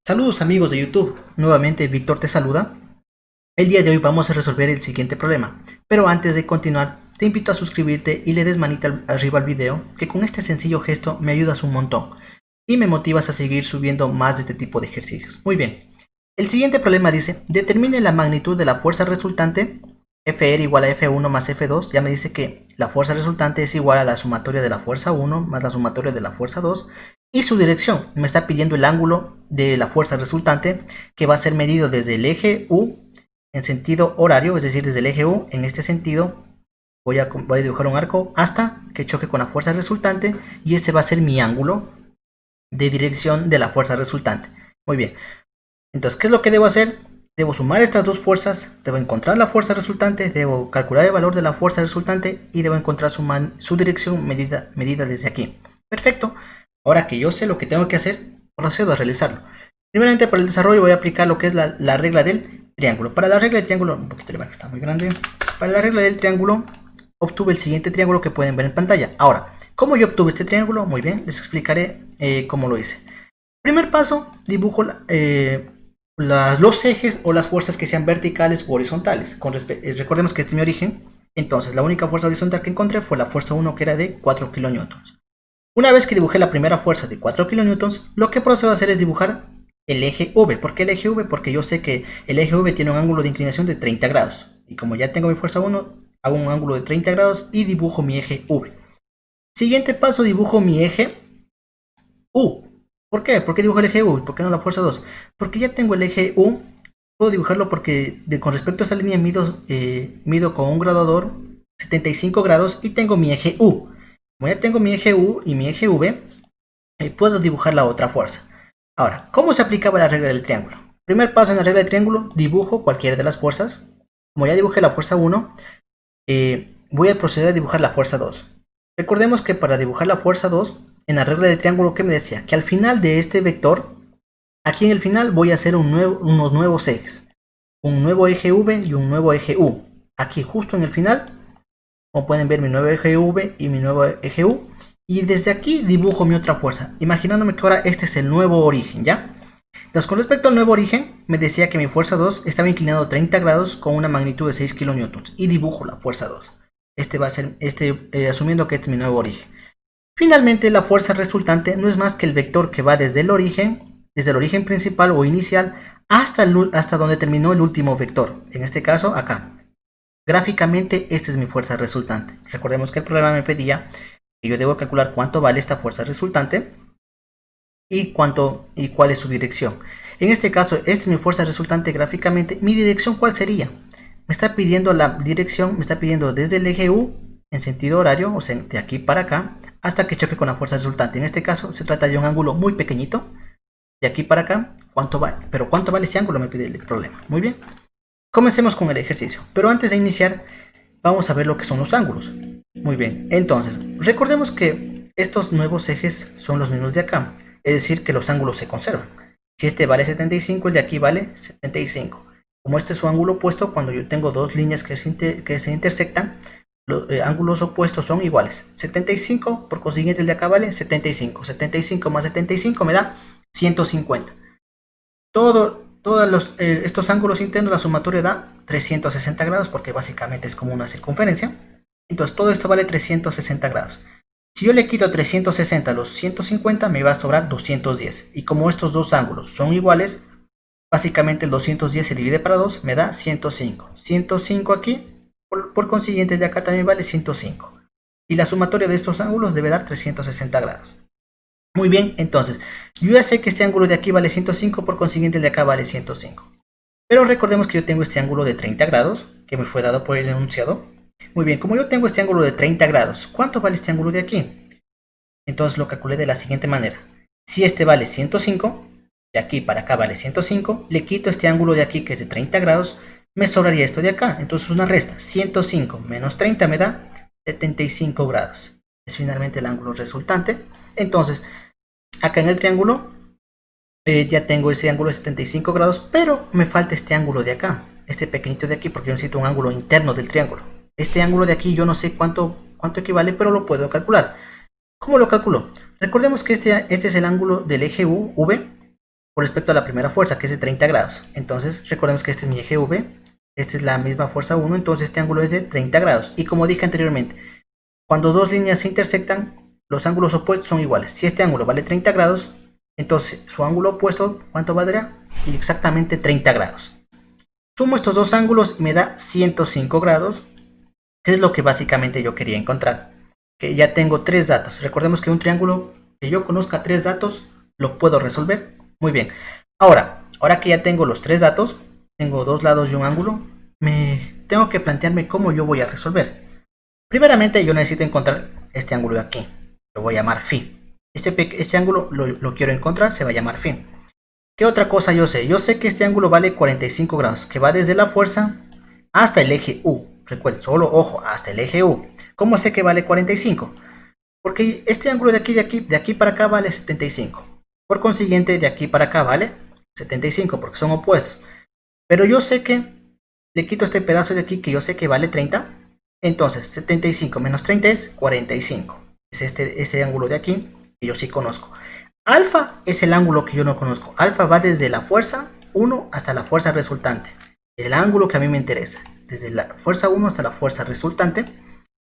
Saludos amigos de YouTube, nuevamente Víctor te saluda. El día de hoy vamos a resolver el siguiente problema, pero antes de continuar te invito a suscribirte y le des manita arriba al video, que con este sencillo gesto me ayudas un montón y me motivas a seguir subiendo más de este tipo de ejercicios. Muy bien, el siguiente problema dice, determine la magnitud de la fuerza resultante, Fr igual a F1 más F2, ya me dice que la fuerza resultante es igual a la sumatoria de la fuerza 1 más la sumatoria de la fuerza 2, y su dirección, me está pidiendo el ángulo de la fuerza resultante, que va a ser medido desde el eje U en sentido horario, es decir, desde el eje U en este sentido, voy a dibujar un arco hasta que choque con la fuerza resultante, y ese va a ser mi ángulo de dirección de la fuerza resultante. Muy bien, entonces, ¿qué es lo que debo hacer? Debo sumar estas dos fuerzas, debo encontrar la fuerza resultante, debo calcular el valor de la fuerza resultante y debo encontrar su dirección medida desde aquí. Perfecto. Ahora que yo sé lo que tengo que hacer, procedo a realizarlo. Primeramente, para el desarrollo voy a aplicar lo que es la regla del triángulo. Para la regla del triángulo, un poquito de más que está muy grande. Para la regla del triángulo, obtuve el siguiente triángulo que pueden ver en pantalla. Ahora, ¿cómo yo obtuve este triángulo? Muy bien, les explicaré cómo lo hice. Primer paso, dibujo los ejes o las fuerzas que sean verticales o horizontales. Recordemos que este es mi origen. Entonces, la única fuerza horizontal que encontré fue la fuerza 1, que era de 4 kN. Una vez que dibujé la primera fuerza de 4 kN, lo que procedo a hacer es dibujar el eje V. ¿Por qué el eje V? Porque yo sé que el eje V tiene un ángulo de inclinación de 30 grados. Y como ya tengo mi fuerza 1, hago un ángulo de 30 grados y dibujo mi eje V. Siguiente paso, dibujo mi eje U. ¿Por qué? ¿Por qué dibujo el eje U? ¿Por qué no la fuerza 2? Porque ya tengo el eje U. Puedo dibujarlo porque con respecto a esta línea mido con un graduador 75 grados y tengo mi eje U. Como ya tengo mi eje U y mi eje V, puedo dibujar la otra fuerza. Ahora, ¿cómo se aplicaba la regla del triángulo? Primer paso en la regla del triángulo, dibujo cualquiera de las fuerzas. Como ya dibujé la fuerza 1, voy a proceder a dibujar la fuerza 2. Recordemos que para dibujar la fuerza 2, en la regla del triángulo, ¿qué me decía? Que al final de este vector, aquí en el final voy a hacer unos nuevos ejes. Un nuevo eje V y un nuevo eje U. Aquí justo en el final, como pueden ver, mi nuevo eje V y mi nuevo eje U. Y desde aquí dibujo mi otra fuerza, imaginándome que ahora este es el nuevo origen, ¿ya? Entonces, con respecto al nuevo origen, me decía que mi fuerza 2 estaba inclinado 30 grados con una magnitud de 6 kN. Y dibujo la fuerza 2. Este va a ser, asumiendo que este es mi nuevo origen. Finalmente, la fuerza resultante no es más que el vector que va desde el origen principal o inicial hasta donde terminó el último vector. En este caso, acá. Gráficamente, esta es mi fuerza resultante. Recordemos que el problema me pedía que yo debo calcular cuánto vale esta fuerza resultante y cuál es su dirección. En este caso, esta es mi fuerza resultante gráficamente. ¿Mi dirección cuál sería? Me está pidiendo la dirección, me está pidiendo desde el eje U en sentido horario, o sea, de aquí para acá, hasta que choque con la fuerza resultante. En este caso, se trata de un ángulo muy pequeñito. De aquí para acá, ¿cuánto vale? Pero ¿cuánto vale ese ángulo? Me pide el problema. Muy bien. Comencemos con el ejercicio. Pero antes de iniciar, vamos a ver lo que son los ángulos. Muy bien. Entonces, recordemos que estos nuevos ejes son los mismos de acá. Es decir, que los ángulos se conservan. Si este vale 75, el de aquí vale 75. Como este es su ángulo opuesto, cuando yo tengo dos líneas que se intersectan, los ángulos opuestos son iguales. 75, por consiguiente el de acá vale 75. 75 más 75 me da 150. Todos estos ángulos internos, la sumatoria da 360 grados, porque básicamente es como una circunferencia. Entonces todo esto vale 360 grados. Si yo le quito 360 a los 150, me va a sobrar 210. Y como estos dos ángulos son iguales, básicamente el 210 se divide para 2, me da 105. 105 aquí, por consiguiente el de acá también vale 105. Y la sumatoria de estos ángulos debe dar 360 grados. Muy bien, entonces, yo ya sé que este ángulo de aquí vale 105, por consiguiente el de acá vale 105. Pero recordemos que yo tengo este ángulo de 30 grados, que me fue dado por el enunciado. Muy bien, como yo tengo este ángulo de 30 grados, ¿cuánto vale este ángulo de aquí? Entonces lo calculé de la siguiente manera. Si este vale 105, de aquí para acá vale 105, le quito este ángulo de aquí que es de 30 grados, me sobraría esto de acá. Entonces una resta, 105 menos 30 me da 75 grados. Es finalmente el ángulo resultante. Entonces, acá en el triángulo ya tengo ese ángulo de 75 grados, pero me falta este ángulo de acá, este pequeñito de aquí, porque yo necesito un ángulo interno del triángulo. Este ángulo de aquí yo no sé cuánto equivale, pero lo puedo calcular. ¿Cómo lo calculo? Recordemos que este es el ángulo del eje V con respecto a la primera fuerza, que es de 30 grados. Entonces recordemos que este es mi eje V, esta es la misma fuerza 1, entonces este ángulo es de 30 grados. Y como dije anteriormente, cuando dos líneas se intersectan, los ángulos opuestos son iguales. Si este ángulo vale 30 grados, entonces su ángulo opuesto, ¿cuánto valdrá? Exactamente 30 grados. Sumo estos dos ángulos y me da 105 grados, que es lo que básicamente yo quería encontrar. Que ya tengo tres datos. Recordemos que un triángulo que yo conozca tres datos, lo puedo resolver. Muy bien. Ahora que ya tengo los tres datos, tengo dos lados y un ángulo, me tengo que plantearme cómo yo voy a resolver. Primeramente yo necesito encontrar este ángulo de aquí. Lo voy a llamar phi. Este ángulo lo quiero encontrar, se va a llamar phi. ¿Qué otra cosa yo sé? Yo sé que este ángulo vale 45 grados, que va desde la fuerza hasta el eje U. Recuerden, solo ojo, hasta el eje U. ¿Cómo sé que vale 45? Porque este ángulo de aquí para acá vale 75. Por consiguiente, de aquí para acá vale 75, porque son opuestos. Pero yo sé que le quito este pedazo de aquí, que yo sé que vale 30. Entonces, 75 menos 30 es 45. Es ese ángulo de aquí, que yo sí conozco. Alfa es el ángulo que yo no conozco. Alfa va desde la fuerza 1 hasta la fuerza resultante. El ángulo que a mí me interesa. Desde la fuerza 1 hasta la fuerza resultante.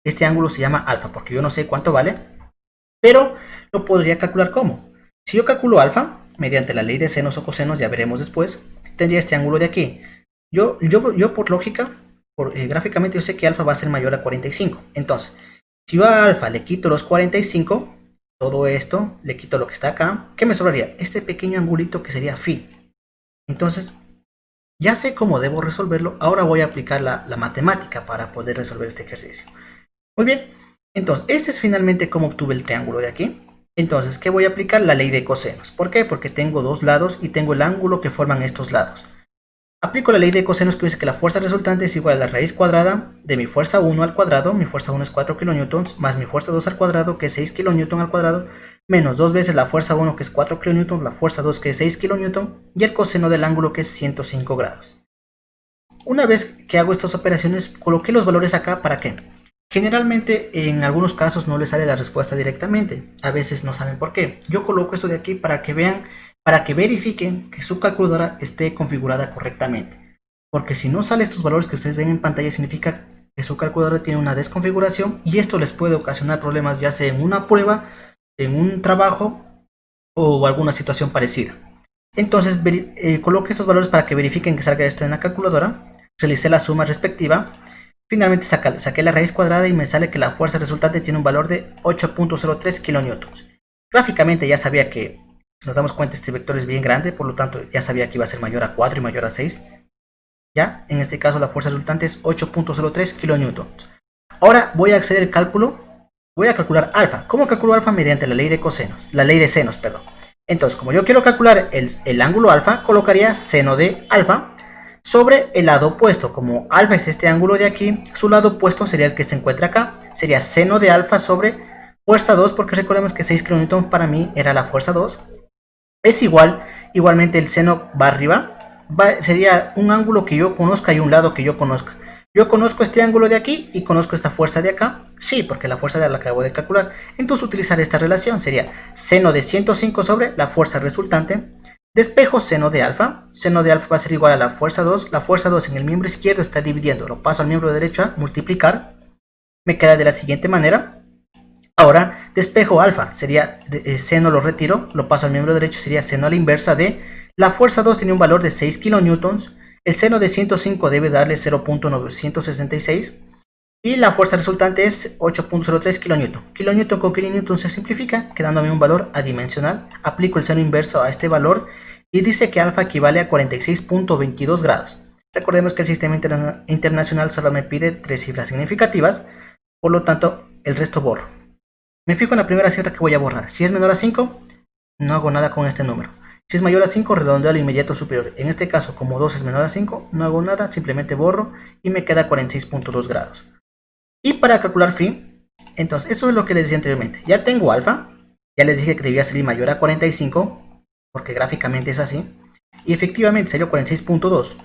Este ángulo se llama alfa, porque yo no sé cuánto vale. Pero lo podría calcular como. Si yo calculo alfa, mediante la ley de senos o cosenos, ya veremos después, tendría este ángulo de aquí. Yo por lógica, gráficamente yo sé que alfa va a ser mayor a 45. Entonces, si yo a alfa le quito los 45, todo esto, le quito lo que está acá, ¿qué me sobraría? Este pequeño angulito que sería phi. Entonces, ya sé cómo debo resolverlo, ahora voy a aplicar la matemática para poder resolver este ejercicio. Muy bien, entonces, este es finalmente cómo obtuve el triángulo de aquí. Entonces, ¿qué voy a aplicar? La ley de cosenos. ¿Por qué? Porque tengo dos lados y tengo el ángulo que forman estos lados. Aplico la ley de cosenos, que dice que la fuerza resultante es igual a la raíz cuadrada de mi fuerza 1 al cuadrado, mi fuerza 1 es 4 kN, más mi fuerza 2 al cuadrado, que es 6 kN al cuadrado, menos dos veces la fuerza 1, que es 4 kN, la fuerza 2, que es 6 kN, y el coseno del ángulo, que es 105 grados. Una vez que hago estas operaciones, coloqué los valores acá, ¿para qué? Generalmente, en algunos casos no les sale la respuesta directamente, a veces no saben por qué. Yo coloco esto de aquí para que vean, para que verifiquen que su calculadora esté configurada correctamente. Porque si no sale estos valores que ustedes ven en pantalla, significa que su calculadora tiene una desconfiguración y esto les puede ocasionar problemas, ya sea en una prueba, en un trabajo o alguna situación parecida. Entonces coloque estos valores para que verifiquen que salga esto en la calculadora. Realicé la suma respectiva. Finalmente saqué la raíz cuadrada y me sale que la fuerza resultante tiene un valor de 8.03 kN. Gráficamente ya sabía que, si nos damos cuenta, este vector es bien grande, por lo tanto ya sabía que iba a ser mayor a 4 y mayor a 6. Ya, en este caso la fuerza resultante es 8.03 kN. Ahora voy a acceder al cálculo, voy a calcular alfa. ¿Cómo calculo alfa? Mediante la ley de cosenos, la ley de senos, perdón. Entonces, como yo quiero calcular el ángulo alfa, colocaría seno de alfa sobre el lado opuesto. Como alfa es este ángulo de aquí, su lado opuesto sería el que se encuentra acá. Sería seno de alfa sobre fuerza 2, porque recordemos que 6 kN para mí era la fuerza 2. Es igualmente el seno va arriba. Sería un ángulo que yo conozca y un lado que yo conozca. Yo conozco este ángulo de aquí y conozco esta fuerza de acá. Sí, porque la fuerza la acabo de calcular. Entonces utilizar esta relación sería seno de 105 sobre la fuerza resultante. Despejo seno de alfa. Seno de alfa va a ser igual a la fuerza 2. La fuerza 2 en el miembro izquierdo está dividiendo. Lo paso al miembro derecho a multiplicar. Me queda de la siguiente manera. Ahora despejo alfa. Sería seno, lo retiro. Lo paso al miembro derecho. Sería seno a la inversa de la fuerza 2 tiene un valor de 6 kN. El seno de 105 debe darle 0.966. Y la fuerza resultante es 8.03 kN. Kilonewton con kilonewton se simplifica, quedándome un valor adimensional. Aplico el seno inverso a este valor y dice que alfa equivale a 46.22 grados. Recordemos que el sistema internacional solo me pide 3 cifras significativas, por lo tanto el resto borro. Me fijo en la primera cifra que voy a borrar. Si es menor a 5, no hago nada con este número. Si es mayor a 5, redondeo al inmediato superior. En este caso, como 2 es menor a 5, no hago nada, simplemente borro y me queda 46.2 grados. Y para calcular phi, entonces, eso es lo que les decía anteriormente. Ya tengo alfa, ya les dije que debía salir mayor a 45, porque gráficamente es así. Y efectivamente salió 46.2.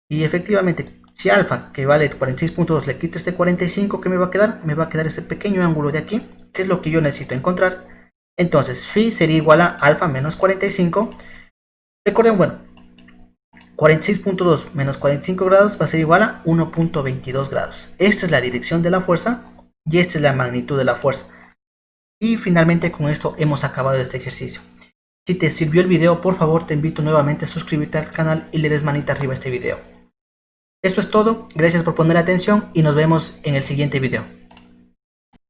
Y efectivamente, si alfa, que vale 46.2, le quito este 45, ¿qué me va a quedar? Me va a quedar este pequeño ángulo de aquí, que es lo que yo necesito encontrar. Entonces, phi sería igual a alfa menos 45. Recuerden, bueno, 46.2 menos 45 grados va a ser igual a 1.22 grados. Esta es la dirección de la fuerza y esta es la magnitud de la fuerza. Y finalmente con esto hemos acabado este ejercicio. Si te sirvió el video, por favor te invito nuevamente a suscribirte al canal y le des manita arriba a este video. Esto es todo, gracias por poner atención y nos vemos en el siguiente video.